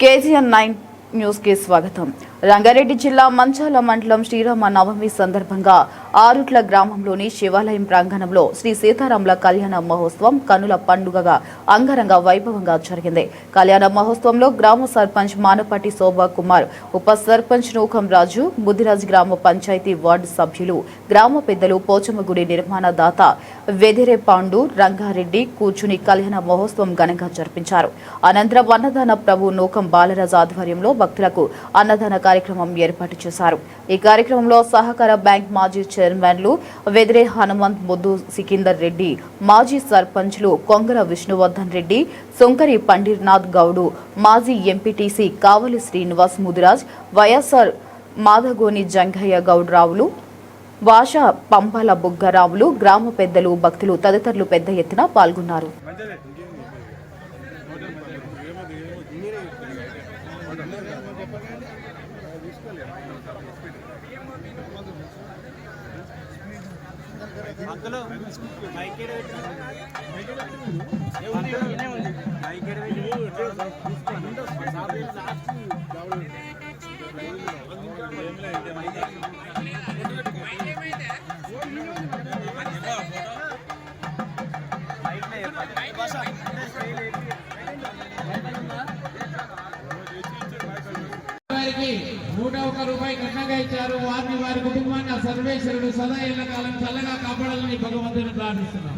KGN9 news కి స్వాగతం. రంగారెడ్డి జిల్లా మంచాల మండలం శ్రీరామ నవమి సందర్భంగా ఆరుట్ల గ్రామంలోని శివాలయం ప్రాంగణంలో శ్రీ సీతారాముల కళ్యాణ మహోత్సవం కన్నుల పండుగగా అంగరంగ వైభవంగా జరిగింది. కళ్యాణ మహోత్సవంలో గ్రామ సర్పంచ్ మానపాటి శోభా కుమార్, ఉప సర్పంచ్ నూకం రాజు, ముదిరాజ్ గ్రామ పంచాయతీ వార్డు సభ్యులు, గ్రామ పెద్దలు, పోచమ్మగుడి నిర్మాణ దాత వెదిరే పాండు రంగారెడ్డి కూర్చుని కళ్యాణ మహోత్సవం ఘనంగా జరిపించారు. అనంతరం అన్నదాన ప్రభు నూకం బాలరాజు ఆధ్వర్యంలో భక్తులకు అన్నదాన కార్యక్రమం ఏర్పాటు చేశారు. ఈ కార్యక్రమంలో సహకార బ్యాంక్ మాజీ చైర్మన్లు వెదిరే హనుమంత్, ముద్దు సికిందర్ రెడ్డి, మాజీ సర్పంచ్లు కొంగర విష్ణువర్ధన్ రెడ్డి, సొంకరి పండిర్నాథ్ గౌడు, మాజీ ఎంపీటీసీ కావలి శ్రీనివాస్, ముదిరాజ్, వైఎస్ఆర్ మాధగోని జంగయ్య గౌడ్రావులు, భాష పంపల బుగ్గరావులు, గ్రామ పెద్దలు, భక్తులు తదితరులు పెద్ద ఎత్తున పాల్గొన్నారు. రూపాయి కన్నగా ఇచ్చారు. వారిని వారి కుటుంబాన్ని సర్వేశ్వరుడు సదా ఎల్లకాలం చల్లగా కాపాడాలని భగవంతుని ప్రార్థిస్తున్నాం.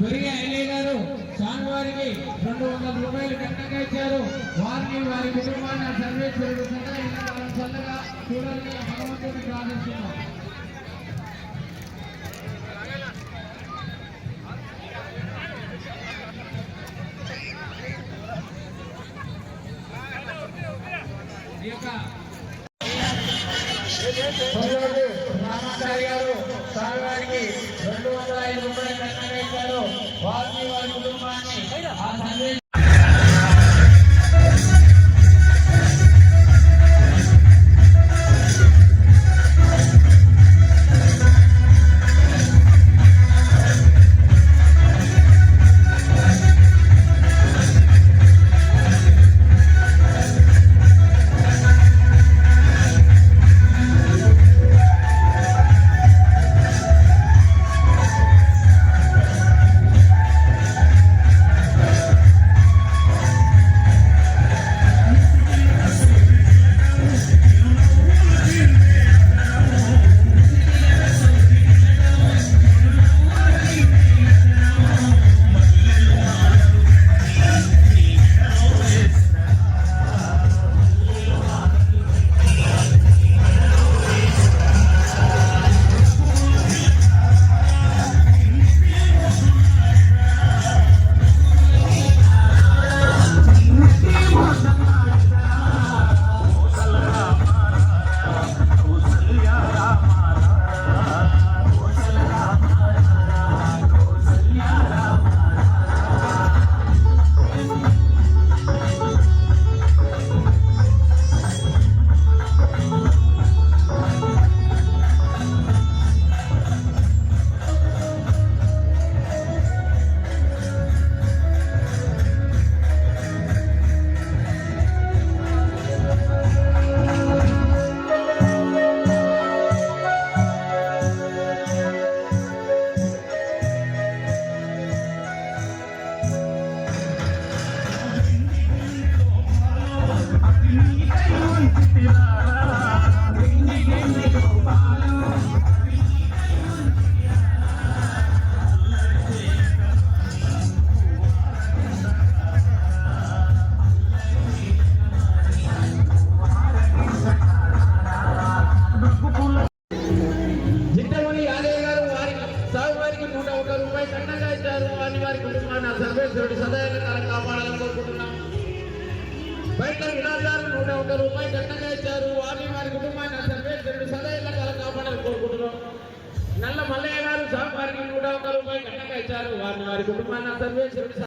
దొరిగే ఐలయ్య గారు స్వామివారికి 200 రూపాయలు కన్నగా ఇచ్చారు. వారిని వారి కుటుంబాన్ని సర్వేశ్వరుడు సదా ఎల్లకాలం చల్లగా చూడాలని భగవంతుని ప్రార్థిస్తున్నాం. రామాచారి గారు స్వామివారికి 205 రూపాయలు కట్టగా ఇచ్చారు. వారిని వారి కుటుంబాన్ని సర్వేశ్వరుడు సదాయన కాలం కాపాడాలని కోరుకుంటున్నాం. బయట వినాయ్ గారు 101 రూపాయలు కట్టగా ఇచ్చారు. వారిని వారి కుటుంబాన్ని సర్వేశ్వరుడు సదాయన కాలం కాపాడాలని కోరుకుంటున్నాం. నల్ల మల్లయ్య గారు స్వామివారికి 101 రూపాయలు కట్టగా ఇచ్చారు. వారిని వారి కుటుంబాన్ని సర్వేశ్వరుడు